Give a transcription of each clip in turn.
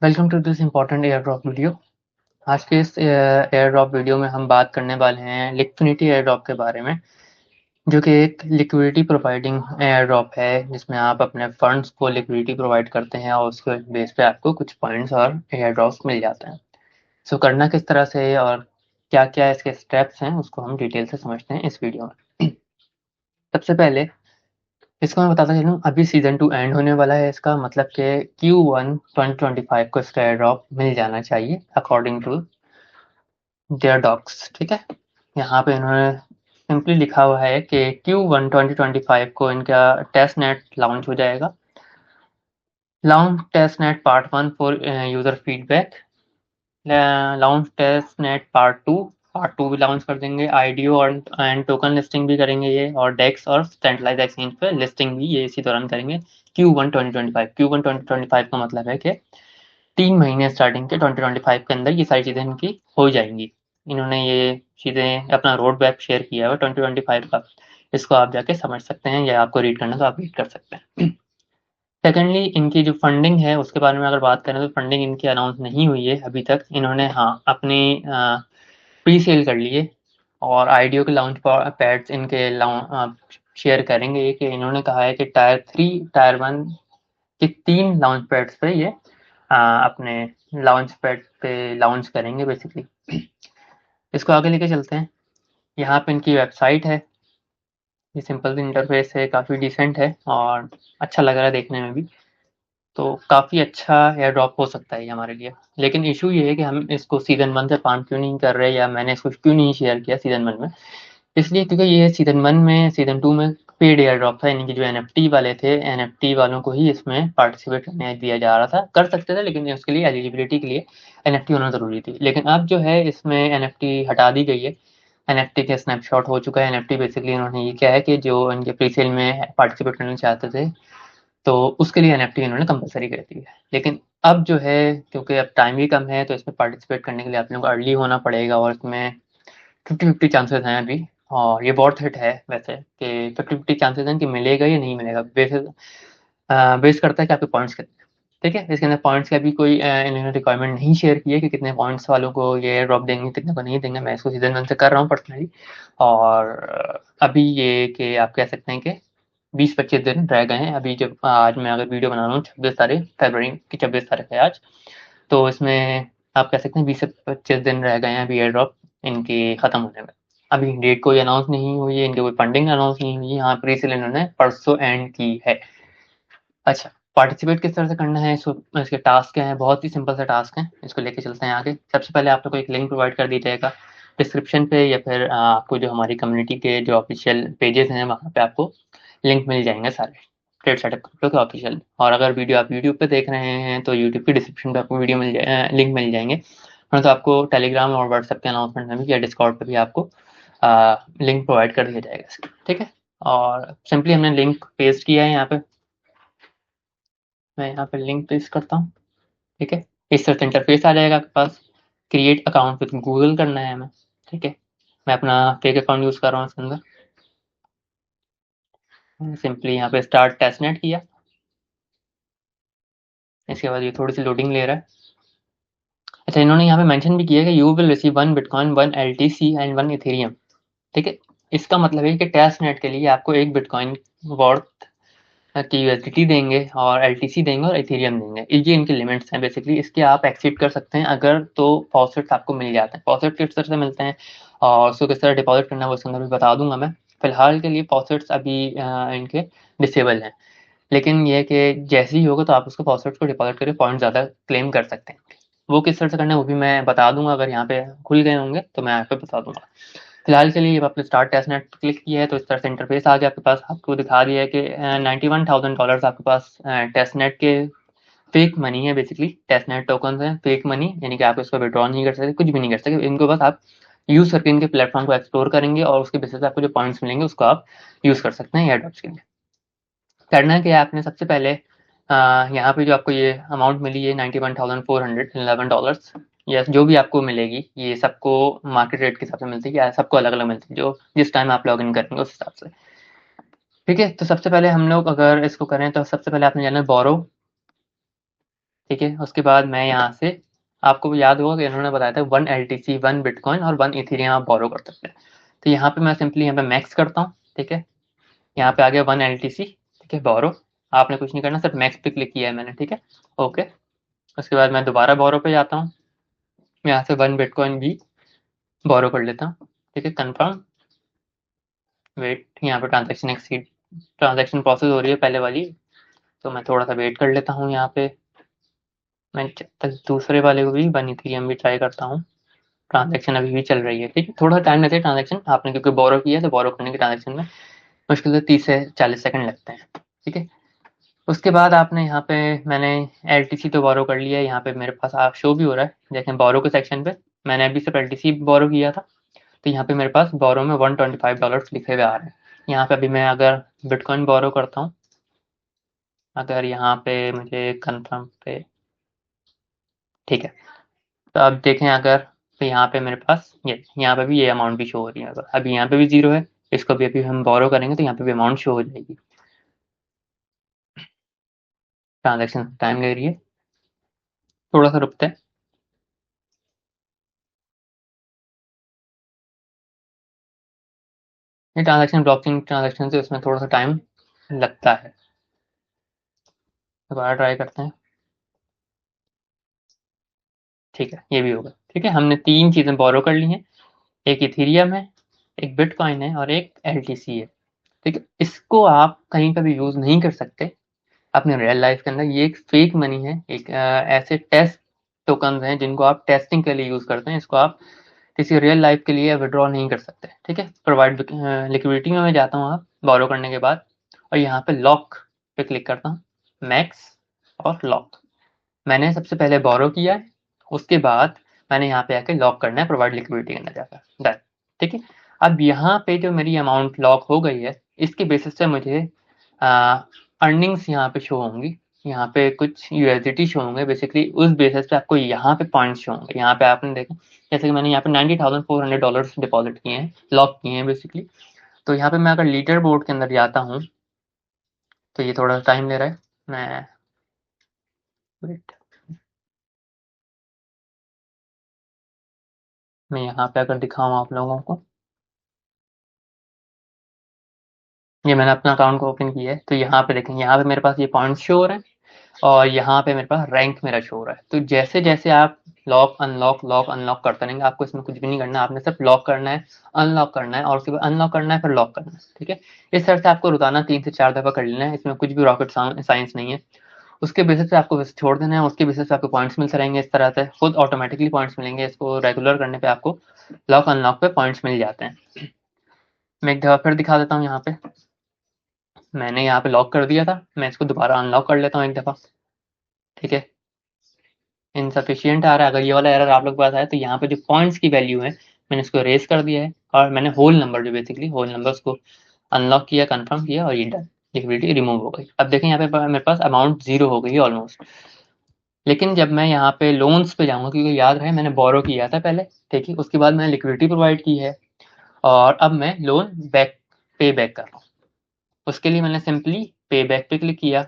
Welcome to this important airdrop video. आज के इस एयर ड्रॉप वीडियो में हम बात करने वाले हैं लिक्विडिटी एयर ड्रॉप के बारे में, जो कि एक लिक्विडिटी प्रोवाइडिंग एयर ड्रॉप है जिसमें आप अपने फंड्स को लिक्विडिटी प्रोवाइड करते हैं और उसके बेस पे आपको कुछ पॉइंट्स और एयर ड्रॉप्स मिल जाते हैं। सो करना किस तरह से है और क्या क्या इसके स्टेप्स हैं उसको हम डिटेल से समझते हैं इस वीडियो में। सबसे पहले इसको मैं बताता चलूँ, अभी सीज़न 2 एंड होने वाला है। इसका मतलब कि Q1 2025 को इसका एयर ड्रॉप मिल जाना चाहिए अकॉर्डिंग टू देयर डॉक्स। ठीक है, यहाँ पे इन्होंने सिंपली लिखा हुआ है कि Q1 2025 को इनका टेस्ट नेट लॉन्च हो जाएगा। Launch test net part 1 for user feedback, launch test net part two भी लॉन्च कर देंगे। आईडीओ और एंड टोकन लिस्टिंग भी करेंगे ये, और डेक्स और सेंट्रलाइज एक्सचेंज पे लिस्टिंग भी ये इसी दौरान करेंगे। Q1 2025, Q1 2025 का मतलब है कि 3 महीने स्टार्टिंग के 2025 के अंदर ये सारी चीज़ें इनकी हो जाएंगी। इन्होंने ये चीज़ें अपना रोड मैप शेयर किया है 2025 का, इसको आप जाके समझ सकते हैं या आपको रीड करना तो आप रीड कर सकते हैं। सेकेंडली, इनकी जो फंडिंग है उसके बारे में अगर बात करें तो फंडिंग इनकी अनाउंस नहीं हुई है अभी तक। इन्होंने हाँ अपनी प्री सेल कर लिए और आईडीओ के लॉन्च पैड्स इनके शेयर करेंगे। ये कि इन्होंने कहा है कि टायर 3 टायर 1 के 3 लॉन्च पैड्स पे ये अपने लॉन्च पैड पे लॉन्च करेंगे बेसिकली। इसको आगे लेके चलते हैं। यहाँ पे इनकी वेबसाइट है, ये सिंपल सी इंटरफेस है, काफ़ी डिसेंट है और अच्छा लग रहा है देखने में भी। तो काफ़ी अच्छा एयर ड्रॉप हो सकता है ये हमारे लिए। लेकिन इशू ये है कि हम इसको सीज़न 1 से पान क्यों नहीं कर रहे, या मैंने इसको क्यों नहीं शेयर किया सीज़न 1 में। इसलिए क्योंकि ये सीज़न 1 में, सीज़न 2 में पेड एयर ड्रॉप था। यानी कि जो एनएफटी वाले थे, एनएफटी वालों को ही इसमें पार्टिसिपेट करने दिया जा रहा था। कर सकते थे लेकिन उसके लिए एलिजिबिलिटी के लिए एनएफटी होना ज़रूरी थी। लेकिन अब जो है इसमें एनएफटी हटा दी गई है। एनएफटी के स्नैपशॉट हो चुका है। एनएफटी बेसिकली उन्होंने ये किया है कि जो इनके प्री सेल में पार्टिसिपेट करना चाहते थे तो उसके लिए एनएफटी इन्होंने कंपलसरी कर दी है। लेकिन अब जो है, क्योंकि अब टाइम भी कम है, तो इसमें पार्टिसिपेट करने के लिए आप लोगों को अर्ली होना पड़ेगा और इसमें 50-50 चांसेस हैं अभी। और ये वर्थ इट है वैसे कि 50-50 चांसेस हैं कि मिलेगा या नहीं मिलेगा। बेस करता है कि आपके पॉइंट्स कितने हैं। ठीक है, इसके अंदर पॉइंट्स का भी कोई इन्होंने रिक्वायरमेंट नहीं शेयर की है कि कितने पॉइंट्स वालों को ये ड्रॉप देंगे, कितने को नहीं देंगे। मैं इसको सीजन 1 से कर रहा हूँ पर्सनली। और अभी ये कि आप कह सकते हैं कि 20-25 दिन रह गए हैं। अभी जब आज मैं अगर वीडियो बना रहा हूँ 26 तारीख फरवरी की, 26 तारीख है आज, तो इसमें आप कह सकते हैं 20 से 25 दिन रह गए हैं अभी एयर ड्रॉप इनकी ख़त्म होने में। अभी डेट कोई अनाउंस नहीं हुई है, इनकी कोई फंडिंग अनाउंस नहीं हुई है। यहाँ प्री सेल इन्होंने परसों एंड की है। अच्छा, पार्टिसिपेट किस तरह से करना है, इसके टास्क क्या हैं? बहुत ही सिंपल सा टास्क है, इसको लेके चलते हैं आगे। सबसे पहले आप लोग को एक लिंक प्रोवाइड कर दी जाएगा डिस्क्रिप्शन पे, या फिर आपको जो हमारी कम्युनिटी के जो ऑफिशियल पेजेस हैं वहाँ पे आपको लिंक मिल जाएंगे सारे ट्रेड सेटअप क्रिप्टो के ऑफिशियल। और अगर वीडियो आप यूट्यूब पे देख रहे हैं तो यूट्यूब की डिस्क्रिप्शन पे आपको वीडियो लिंक मिल जाएंगे। तो आपको टेलीग्राम और व्हाट्सएप के अनाउंसमेंट में भी या डिस्कॉर्ड पे भी आपको लिंक प्रोवाइड कर दिया जाएगा इसका। ठीक है, और सिंपली हमने लिंक पेस्ट किया है यहाँ पे। मैं यहाँ पे लिंक पेस्ट करता हूँ। ठीक है, इस तरह से इंटरफेस आ जाएगा आपके पास। क्रिएट अकाउंट विद गूगल करना है हमें। ठीक है, मैं अपना फेक अकाउंट यूज़ कर रहा हूँ इसके अंदर। सिंपली यहाँ पे स्टार्ट टेस्टनेट किया। इसके बाद ये थोड़ी सी लोडिंग ले रहा है। अच्छा, इन्होंने यहाँ पे मेंशन भी किया है कि you will receive 1 bitcoin, 1 LTC and 1 Ethereum. ठीक है, इसका मतलब है कि टेस्टनेट के लिए आपको 1 बिटकॉइन वर्थ की यूएसडीटी देंगे और एलटीसी देंगे और इथेरियम देंगे। ये इनके लिमिट्स हैं बेसिकली। इसके आप एक्सीड कर सकते हैं अगर तो फॉसेट्स आपको मिल जाते हैं। फॉसेट किस तरह से मिलते हैं और उसको किस तरह डिपॉजिट करना है वो इसके अंदर भी बता दूंगा मैं। फिलहाल के लिए फॉसेट्स अभी इनके डिसेबल हैं। लेकिन ये है कि जैसे ही होगा तो आप उसको फॉस्फेट्स को डिपॉजिट करके पॉइंट ज़्यादा क्लेम कर सकते हैं। वो किस तरह से करना है वो भी मैं बता दूंगा, अगर यहाँ पे खुल गए होंगे तो मैं यहाँ पे बता दूंगा। फिलहाल के लिए आपने स्टार्ट टेस्ट नेट क्लिक किया है तो इस तरह से इंटरफेस आ गया आपके पास। आपको दिखा दिया है कि $91,000 आपके पास टेस्ट नेट के फेक मनी है। बेसिकली टेस्ट नेट टोकन है, फेक मनी, यानी कि आप इसको विड्रॉ नहीं कर सकते, कुछ भी नहीं कर सकते। इनको बस आप यूज़ करके इनके प्लेटफॉर्म को एक्सप्लोर करेंगे और उसके बेसिस पे आपको जो पॉइंट्स मिलेंगे उसको आप यूज़ कर सकते हैं एयरड्रॉप्स के लिए। करना क्या है आपने, सबसे पहले यहाँ पे जो आपको ये अमाउंट मिली है $91,411, या जो भी आपको मिलेगी, ये सबको मार्केट रेट के हिसाब से मिलती है या सबको अलग अलग मिलती है, जो जिस टाइम आप लॉग इन करेंगे उस हिसाब से। ठीक है, तो सबसे पहले हम लोग अगर इसको करें तो सबसे पहले आपने जाना है बोरो। ठीक है। उसके बाद मैं यहाँ से, आपको याद होगा कि इन्होंने बताया था 1 LTC 1 बिटकॉइन और 1 इथेरियम आप बोरो कर सकते हैं। तो यहाँ पे मैं सिंपली यहाँ पे मैक्स करता हूँ। ठीक है, यहाँ पे आ गया 1 LTC। ठीक है, बोरो। आपने कुछ नहीं करना, सिर्फ मैक्स पे क्लिक किया है मैंने। ठीक है, ओके। उसके बाद मैं दोबारा बोरो पे जाता हूँ, यहाँ से 1 बिटकॉइन भी बोरो कर लेता हूँ। ठीक है, कंफर्म। वेट, यहाँ पे ट्रांजेक्शन एक्सीड, ट्रांजेक्शन प्रोसेस हो रही है पहले वाली, तो मैं थोड़ा सा वेट कर लेता हूँ यहाँ पे। मैं जब तक दूसरे वाले को भी 1 इथेरियम भी ट्राई करता हूँ। ट्रांजैक्शन अभी भी चल रही है। ठीक है, थोड़ा टाइम लगता है ट्रांजैक्शन, आपने क्योंकि बोरो किया है तो बोरो करने के ट्रांजैक्शन में मुश्किल से 30 से 40 सेकंड लगते हैं। ठीक है, उसके बाद आपने यहाँ पे, मैंने LTC तो बोरो कर लिया है, यहाँ पे मेरे पास आप शो भी हो रहा है, देखें बोरो के सेक्शन पे मैंने अभी सिर्फ LTC बोरो किया था, तो यहाँ पे मेरे पास बोरो में $125 लिखे हुए आ रहे हैं। यहाँ पे अभी मैं अगर बिटकॉइन बोरो करता हूँ, अगर यहाँ पे मुझे कन्फर्म पे, ठीक है, तो अब देखें अगर, तो यहाँ पे मेरे पास ये, यहाँ पे भी ये अमाउंट भी शो हो रही है। अभी यहाँ पे भी जीरो है, इसको भी अभी हम बोरो करेंगे तो यहाँ पे भी अमाउंट शो हो जाएगी। ट्रांजैक्शन टाइम ले रही है, थोड़ा सा रुकते हैं। ये ट्रांजैक्शन ब्लॉकचेन ट्रांजैक्शन से उसमें थोड़ा सा टाइम लगता है। दोबारा ट्राई करते हैं। ठीक है, ये भी होगा। ठीक है, हमने 3 चीज़ें बोरो कर ली हैं, एक इथेरियम है, एक बिटकॉइन है और एक LTC है। ठीक है, इसको आप कहीं का भी यूज़ नहीं कर सकते अपने रियल लाइफ के अंदर। ये एक फेक मनी है, एक ऐसे टेस्ट टोकन हैं जिनको आप टेस्टिंग के लिए यूज़ करते हैं। इसको आप किसी रियल लाइफ के लिए विड्रॉ नहीं कर सकते। ठीक है, प्रोवाइड लिक्विडिटी में मैं जाता हूँ आप बोरो करने के बाद, और यहाँ पे लॉक पे क्लिक करता हूँ, मैक्स और लॉक। मैंने सबसे पहले बोरो किया है, उसके बाद मैंने यहाँ पे आके लॉक करना है प्रोवाइड लिक्विडिटी के अंदर जाकर, डन। ठीक है, अब यहाँ पे जो मेरी अमाउंट लॉक हो गई है, इसके बेसिस पे मुझे अर्निंग्स यहाँ पे शो होंगी। यहाँ पे कुछ USDT शो होंगे, बेसिकली उस बेसिस पे आपको यहाँ पे पॉइंट्स शो होंगे। यहाँ पे आपने देखा, जैसे कि मैंने यहाँ पे $90,400 डिपॉजिट किए हैं, लॉक किए हैं बेसिकली। तो यहाँ पे मैं अगर लीडर बोर्ड के अंदर जाता हूँ, तो ये थोड़ा टाइम ले रहा है। मैं wait, मैं यहाँ पे अगर दिखाऊँ आप लोगों को, ये मैंने अपना अकाउंट को ओपन किया है, तो यहाँ पे देखें, यहाँ पे मेरे पास ये पॉइंट्स शो हो रहे हैं और यहाँ पे मेरे पास रैंक मेरा शो हो रहा है। तो जैसे जैसे आप लॉक अनलॉक करते रहेंगे, आपको इसमें कुछ भी नहीं करना है, आपने सिर्फ लॉक करना है, अनलॉक करना है और उसके बाद अनलॉक करना है, फिर लॉक करना है। ठीक है, इस तरह से आपको रोजाना 3 से 4 दफा कर लेना है, इसमें कुछ भी रॉकेट साइंस नहीं है। उसके बेसिस पे आपको बस छोड़ देना है, उसके बेसिस पे आपको पॉइंट्स मिलते रहेंगे, इस तरह से खुद ऑटोमेटिकली पॉइंट्स मिलेंगे। इसको रेगुलर करने पे आपको लॉक अनलॉक पे पॉइंट्स मिल जाते हैं। मैं एक दफा फिर दिखा देता हूँ। यहाँ पे मैंने यहाँ पे लॉक कर दिया था, मैं इसको दोबारा अनलॉक कर लेता हूँ एक दफा। ठीक है, इनसफिशियंट आ रहा है। अगर ये वाला एरर आप लोग के पास आया तो यहाँ पे जो पॉइंट्स की वैल्यू है, मैंने इसको रेस कर दिया है और मैंने होल नंबर, जो बेसिकली होल नंबर्स को अनलॉक किया, कंफर्म किया और ये डन, लिक्विडिटी रिमूव हो गई। अब देखें यहाँ पे मेरे पास अमाउंट जीरो हो गई है ऑलमोस्ट। लेकिन जब मैं यहाँ पे लोन्स पे जाऊँगा, क्योंकि याद रहे मैंने बोरो किया था पहले, ठीक है, उसके बाद मैंने लिक्विडिटी प्रोवाइड की है और अब मैं लोन बैक, पे बैक कर रहा हूँ। उसके लिए मैंने सिंपली पे बैक पे क्लिक किया,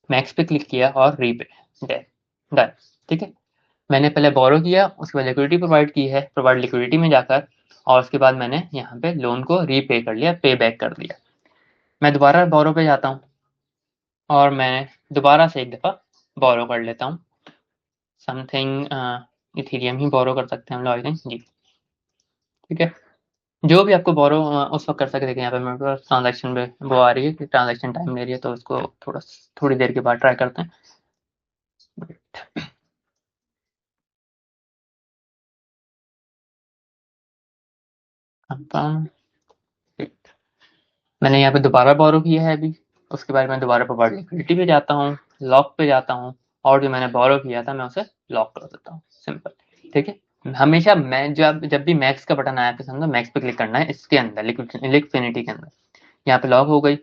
मैक्स पे क्लिक किया और रीपे, डन डन। ठीक है, मैंने पहले बोरो किया, उसके बाद लिक्विडिटी प्रोवाइड की है, प्रोवाइड लिक्विडिटी में जाकर, और उसके बाद मैंने यहाँ पे लोन को रीपे कर लिया, पे बैक कर दिया। मैं दोबारा बोरो पे जाता हूँ और मैं दोबारा से एक दफ़ा बोरो कर लेता हूँ समथिंग, इथेरियम ही बोरो कर सकते हैं हम लोग, आई थिंक जी। ठीक है, जो भी आपको बोरो उस वक्त कर सकते हैं। यहाँ पे मेरे पास ट्रांजेक्शन पे वो आ रही है कि ट्रांजेक्शन टाइम ले रही है, तो उसको थोड़ी देर के बाद ट्राई करते हैं। कंफर्म, मैंने यहाँ पे दोबारा बोरो किया है अभी। उसके बाद मैं दोबारा प्रोवाइड लिक्विडिटी पे जाता हूँ, लॉक पे जाता हूँ और जो मैंने बोरो किया था मैं उसे लॉक कर देता हूँ, सिंपल। ठीक है, हमेशा मैं जब जब भी मैक्स का बटन आया तो समझो मैक्स पे क्लिक करना है, इसके अंदर लिक्विडिटी के अंदर। यहाँ पे लॉक हो गई।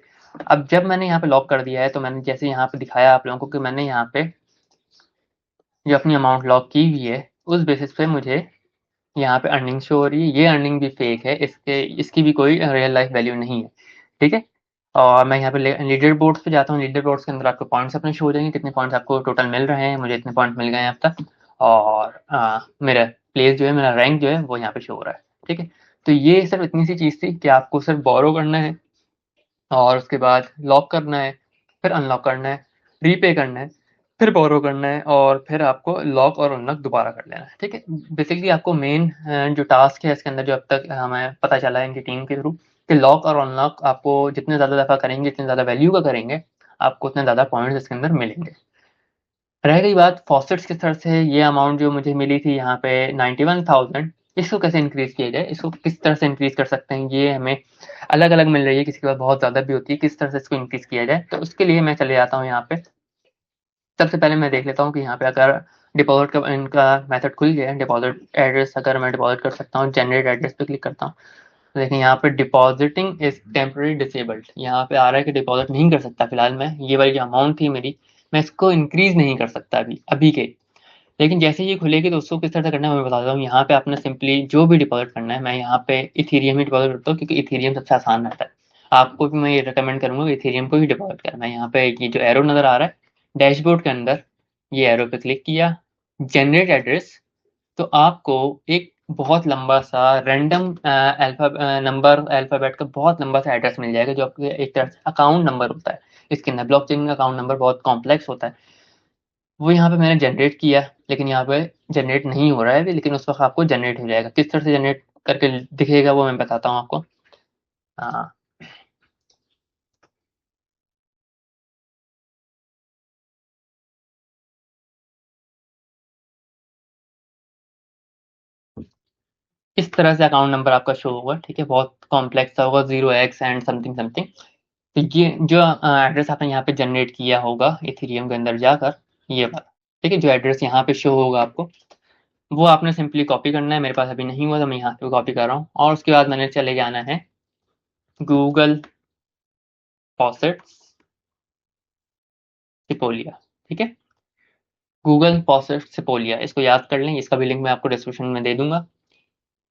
अब जब मैंने यहाँ पे लॉक कर दिया है, तो मैंने जैसे यहाँ पे दिखाया आप लोगों को कि मैंने यहाँ पे जो अपनी अमाउंट लॉक की हुई है, उस बेसिस पे मुझे यहाँ पे अर्निंग शो हो रही है। ये अर्निंग भी फेक है, इसकी भी कोई रियल लाइफ वैल्यू नहीं है। ठीक है, और मैं यहाँ पे लीडर बोर्ड्स पे जाता हूँ। लीडर बोर्ड्स के अंदर आपको पॉइंट्स अपने शो हो जाएंगे, कितने पॉइंट्स आपको टोटल मिल रहे हैं। मुझे इतने पॉइंट मिल गए हैं अब तक, और मेरा प्लेस जो है, मेरा रैंक जो है वो यहाँ पे शो हो रहा है। ठीक है, तो ये सिर्फ इतनी सी चीज़ थी कि आपको सिर्फ बोरो करना है और उसके बाद लॉक करना है, फिर अनलॉक करना है, रीपे करना है, फिर बोरो करना है, और फिर आपको लॉक और अनलॉक दोबारा कर लेना है। ठीक है, बेसिकली आपको मेन जो टास्क है इसके अंदर, जो अब तक हमें पता चला है इनकी टीम के थ्रू, कि लॉक और अनलॉक आपको जितने ज़्यादा दफ़ा करेंगे, जितने ज़्यादा वैल्यू का करेंगे, आपको उतने ज़्यादा पॉइंट्स इसके अंदर मिलेंगे। रह गई बात फॉसेट्स की तरफ से, ये अमाउंट जो मुझे मिली थी यहाँ पे 91,000, इसको कैसे इंक्रीज किया जाए, इसको किस तरह से इंक्रीज कर सकते हैं, ये हमें अलग अलग मिल रही है, किसी के पास बहुत ज़्यादा भी होती है, किस तरह से इसको इंक्रीज किया जाए। तो उसके लिए मैं चले जाता हूँ यहाँ पे। सबसे पहले मैं देख लेता हूँ कि यहाँ पे अगर डिपॉजिट का इनका मेथड खुल गया है, डिपॉजिट एड्रेस अगर मैं डिपॉजिट कर सकता हूँ, जनरेट एड्रेस पे क्लिक करता हूँ, तो देखिए यहाँ पे डिपॉजिटिंग इज टेम्पररी डिसेबल्ड, यहाँ पे आ रहा है कि डिपॉजिट नहीं कर सकता फिलहाल मैं। ये वाली जो अमाउंट थी मेरी, मैं इसको इंक्रीज नहीं कर सकता अभी अभी के। लेकिन जैसे ही ये खुलेगी तो उसको किस तरह से करना है मैं बताता हूँ। यहाँ पे आपने सिंपली जो भी डिपॉजिट करना है, मैं यहाँ पे इथेरियम ही डिपॉजिट करता हूँ, क्योंकि इथेरियम सबसे आसान रहता है। आपको भी मैं ये रिकमेंड करूंगा इथेरियम को ही डिपॉजिट करना है। यहाँ पे ये जो एरो नजर आ रहा है डैशबोर्ड के अंदर, ये एरो पे क्लिक किया, जनरेट एड्रेस, तो आपको एक बहुत लंबा सा रैंडम नंबर अल्फाबेट का बहुत लंबा सा एड्रेस मिल जाएगा, जो आपके एक तरह से अकाउंट नंबर होता है। इसके अंदर ब्लॉकचेन का अकाउंट नंबर बहुत कॉम्प्लेक्स होता है। वो यहाँ पे मैंने जनरेट किया, लेकिन यहाँ पे जनरेट नहीं हो रहा है अभी, लेकिन उस वक्त आपको जनरेट हो जाएगा। किस तरह से जनरेट करके दिखेगा वो मैं बताता हूँ आपको। हाँ, इस तरह से अकाउंट नंबर आपका शो होगा। ठीक है, बहुत कॉम्प्लेक्स सा होगा, 0x एंड समथिंग समथिंग। तो ये जो एड्रेस आपने यहाँ पे जनरेट किया होगा इथेरियम के अंदर जाकर, ये वाला, ठीक है, जो एड्रेस यहाँ पे शो होगा आपको, वो आपने सिंपली कॉपी करना है। मेरे पास अभी नहीं हुआ तो मैं यहाँ पे कॉपी कर रहा हूँ, और उसके बाद मैंने चले जाना है गूगल फॉसेट्स सिपोलिया। ठीक है, गूगल फॉसेट सिपोलिया, इसको याद कर लें, इसका भी लिंक मैं आपको डिस्क्रिप्शन में दे दूंगा।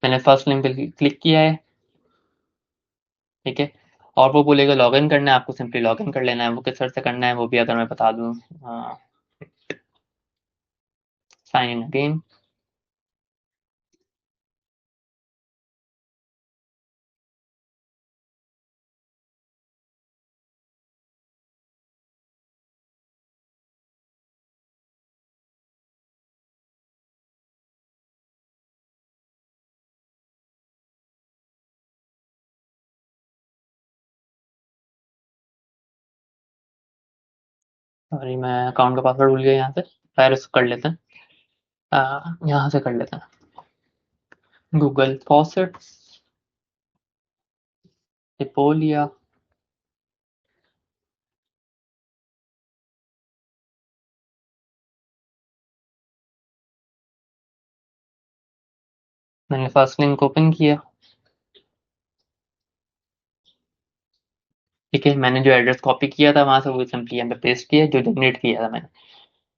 मैंने फर्स्ट लिंक पे क्लिक किया है। ठीक है, और वो बोलेगा लॉगिन करना है, आपको सिंपली लॉगिन कर लेना है। वो किस तरह से करना है वो भी अगर मैं बता दूं, साइन इन अगेन। सॉरी, मैं अकाउंट का पासवर्ड भूल गया यहाँ से। खैर उसको कर लेते हैं, यहाँ से कर लेते हैं, गूगल फॉसेट सिपोलिया। मैंने फर्स्ट लिंक ओपन किया। ठीक है, मैंने जो एड्रेस कॉपी किया था वहां से वो सिंपली यहाँ पे पेस्ट किया, जो जनरेट किया था मैंने,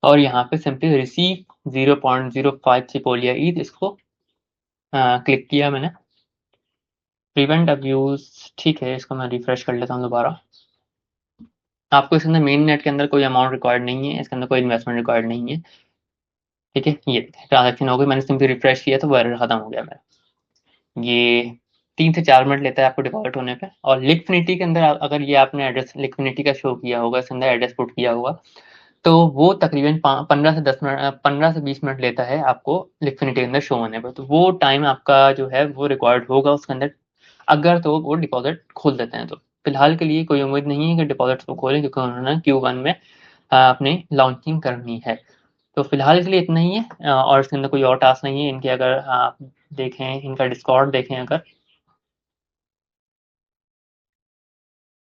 और यहाँ पे सिंपली रिसीव 0.05 सिपोलिया ईथ, इसको क्लिक किया मैंने। प्रिवेंट अब्यूज, ठीक है, इसको मैं रिफ्रेश कर लेता हूँ दोबारा। आपको इसके अंदर मेन नेट के अंदर कोई अमाउंट रिक्वायर्ड नहीं है, इसके अंदर कोई इन्वेस्टमेंट रिक्वायर्ड नहीं है। ठीक है, ये ट्रांजेक्शन हो गई, मैंने सिंपली रिफ्रेश किया तो वो एरर खत्म हो गया मेरा। ये 3 से 4 मिनट लेता है आपको डिपॉजिट होने पे। और लिक्विडिटी के अंदर अगर ये आपने एड्रेस लिक्विडिटी का शो किया होगा, इसके अंदर एड्रेस पुट किया होगा, तो वो तकरीबन 15 से 10 मिनट, 15 से 20 मिनट लेता है आपको लिक्विडिटी के अंदर शो होने पर। तो वो टाइम आपका जो है वो रिकॉर्ड होगा उसके अंदर, अगर तो वो डिपॉजिट खोल देते हैं तो। फिलहाल के लिए कोई उम्मीद नहीं है कि डिपॉजिट को खोलें, क्योंकि उन्होंने Q1 में अपनी लॉन्चिंग करनी है। तो फिलहाल के लिए इतना ही है, और इसके अंदर कोई और टास्क नहीं है इनके। अगर आप देखें, इनका डिस्कॉर्ड देखें अगर,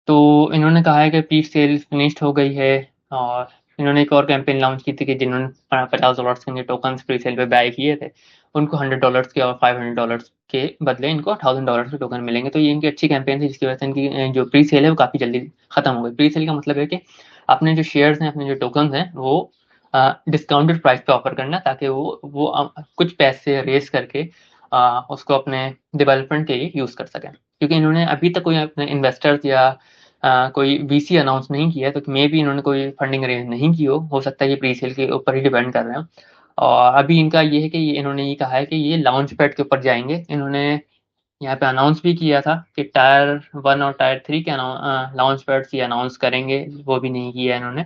तो इन्होंने कहा है कि प्री सेल फिनिश्ड हो गई है। और इन्होंने एक और कैंपेन लॉन्च की थी कि जिन्होंने $50 के टोकन प्री सेल पे बाय किए थे, उनको $100 के और $500 के बदले इनको $1000 के टोकन मिलेंगे। तो ये इनकी अच्छी कैंपेन थी, जिसकी वजह से इनकी जो प्री सेल है वो काफ़ी जल्दी खत्म हो गई। प्री सेल का मतलब है कि अपने जो शेयर्स हैं, अपने जो टोकन हैं, वो डिस्काउंटेड प्राइस पे ऑफर करना, ताकि वो कुछ पैसे रेस करके उसको अपने डेवलपमेंट के लिए यूज़ कर सकें। क्योंकि इन्होंने अभी तक कोई अपने इन्वेस्टर्स या कोई वीसी अनाउंस नहीं किया है, तो मे बी इन्होंने कोई फंडिंग अरेंज नहीं की हो सकता है ये प्री सेल के ऊपर ही डिपेंड कर रहे हो। और अभी इनका ये है कि इन्होंने ये कहा है कि ये लॉन्च पैड के ऊपर जाएंगे। इन्होंने यहाँ पे अनाउंस भी किया था कि टायर 1 और टायर 3 के लॉन्च पैड्स ये अनाउंस करेंगे, वो भी नहीं किया इन्होंने।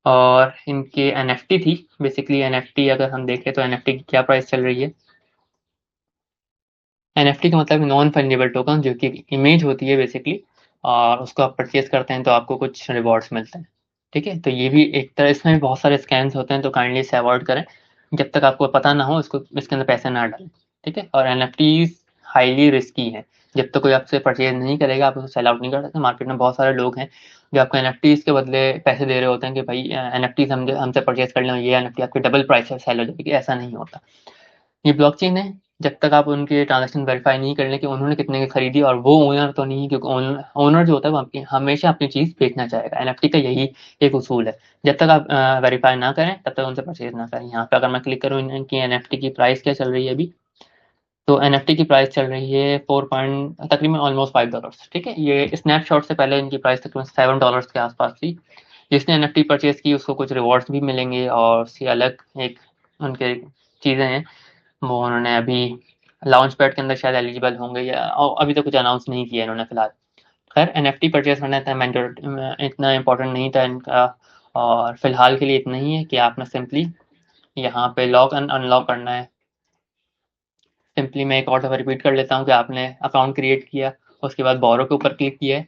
और इनके एनएफटी थी, बेसिकली एनएफटी अगर हम देखें तो एनएफटी की क्या प्राइस चल रही है। एनएफटी का मतलब नॉन फंजिबल टोकन, जो कि इमेज होती है बेसिकली, और उसको आप परचेज करते हैं तो आपको कुछ रिवॉर्ड्स मिलते हैं। ठीक है, तो ये भी एक तरह, इसमें भी बहुत सारे स्कैम्स होते हैं, तो काइंडली इसे अवॉइड करें। जब तक आपको पता ना हो इसको, इसके अंदर पैसे ना डालें। ठीक है, और एनएफटीज हाईली रिस्की है। जब तक कोई आपसे परचेज नहीं करेगा आप उसे सेल आउट नहीं कर सकते। मार्केट में बहुत सारे लोग हैं जो आपको एनएफटीज के बदले पैसे दे रहे होते हैं कि भाई एनएफटीज हमसे परचेज कर लें, ये एनएफटी आपकी डबल प्राइस से सेल हो जाएगी। ऐसा नहीं होता। ये ब्लॉकचेन है, जब तक आप उनके ट्रांजैक्शन वेरीफाई नहीं कर लें कि उन्होंने कितने की खरीदी, और वो ओनर तो नहीं, क्योंकि ओनर जो होता है वो आपकी हमेशा अपनी चीज़ बेचना चाहेगा। एनएफटी का यही एक उसूल है। जब तक आप वेरीफाई ना करें तब तक उनसे परचेज ना करें। यहाँ पे अगर मैं क्लिक करूँ इनकी एनएफटी की प्राइस क्या चल रही है अभी, तो एनएफटी की प्राइस चल रही है 4 पॉइंट तकरीबन ऑलमोस्ट $5। ठीक है, ये स्नैपशॉट से पहले इनकी प्राइस तकरीबन $7 के आसपास थी। जिसने एनएफटी परचेज की उसको कुछ रिवॉर्ड्स भी मिलेंगे, और उससे अलग एक उनके चीज़ें हैं वो उन्होंने अभी लॉन्च पैड के अंदर शायद एलिजिबल होंगे, या अभी तो कुछ अनाउंस नहीं किया इन्होंने फिलहाल। खैर, एनएफटी परचेज करना इतना इम्पोर्टेंट नहीं था इनका, और फिलहाल के लिए इतना ही है कि आपने सिंपली यहाँ पे लॉक एंड अनलॉक करना है। सिंपली मैं एक और दफ़ा रिपीट कर लेता हूँ कि आपने अकाउंट क्रिएट किया, उसके बाद बोरो के ऊपर क्लिक किया है।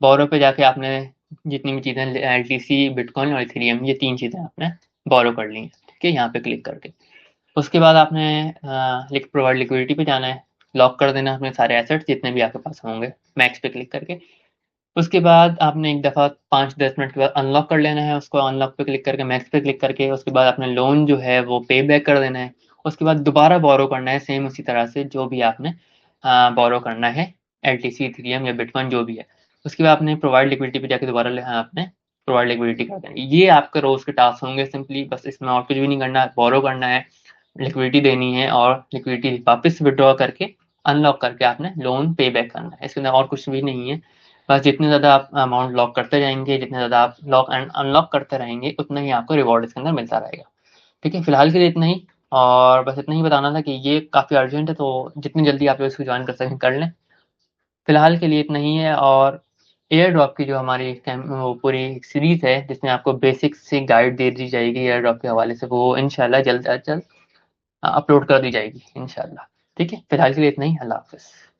बोरो पे जाके आपने जितनी भी चीज़ें एलटीसी, बिटकॉइन और इथेरियम, ये 3 चीज़ें आपने बोरो कर ली हैं। ठीक है, यहाँ पे क्लिक करके उसके बाद आपने प्रोवाइड लिक्विडिटी पे जाना है। लॉक कर देना अपने सारे एसेट्स जितने भी आपके पास होंगे, मैक्स पे क्लिक करके। उसके बाद आपने एक दफ़ा 5-10 मिनट के बाद अनलॉक कर लेना है उसको, अनलॉक पे क्लिक करके, मैक्स पे क्लिक करके। उसके बाद अपने लोन जो है वो पे बैक कर देना है। उसके बाद दोबारा बोरो करना है सेम उसी तरह से जो भी आपने बोरो करना है, एलटीसी, इथेरियम या बिटकॉइन जो भी है। उसके बाद आपने प्रोवाइड लिक्विडिटी पे जाके दोबारा आपने प्रोवाइड लिक्विडिटी कर देनी है। ये आपके रोज़ के टास्क होंगे सिंपली, बस इसमें और कुछ भी नहीं करना है। बोरो करना है, लिक्विडिटी देनी है, और लिक्विडिटी वापस विड्रॉ करके अनलॉक करके आपने लोन पे बैक करना है। इसके अंदर और कुछ भी नहीं है। बस जितने ज़्यादा आप अमाउंट लॉक करते जाएँगे, जितने ज़्यादा आप लॉक एंड अनलॉक करते रहेंगे, उतना ही आपको रिवॉर्ड इसके अंदर मिलता रहेगा। ठीक है, फिलहाल के लिए इतना ही, और बस इतना ही बताना था कि ये काफ़ी अर्जेंट है, तो जितनी जल्दी आप इसको जॉइन कर सकें कर लें। फिलहाल के लिए इतना ही है। और एयर ड्रॉप की जो हमारी वो पूरी सीरीज़ है जिसमें आपको बेसिक सी गाइड दे दी जाएगी एयर ड्रॉप के हवाले से, वो इंशाल्लाह जल्द अज जल्द अपलोड कर दी जाएगी इंशाल्लाह। ठीक है, फिलहाल के लिए इतना ही। अल्लाह हाफ़िज़।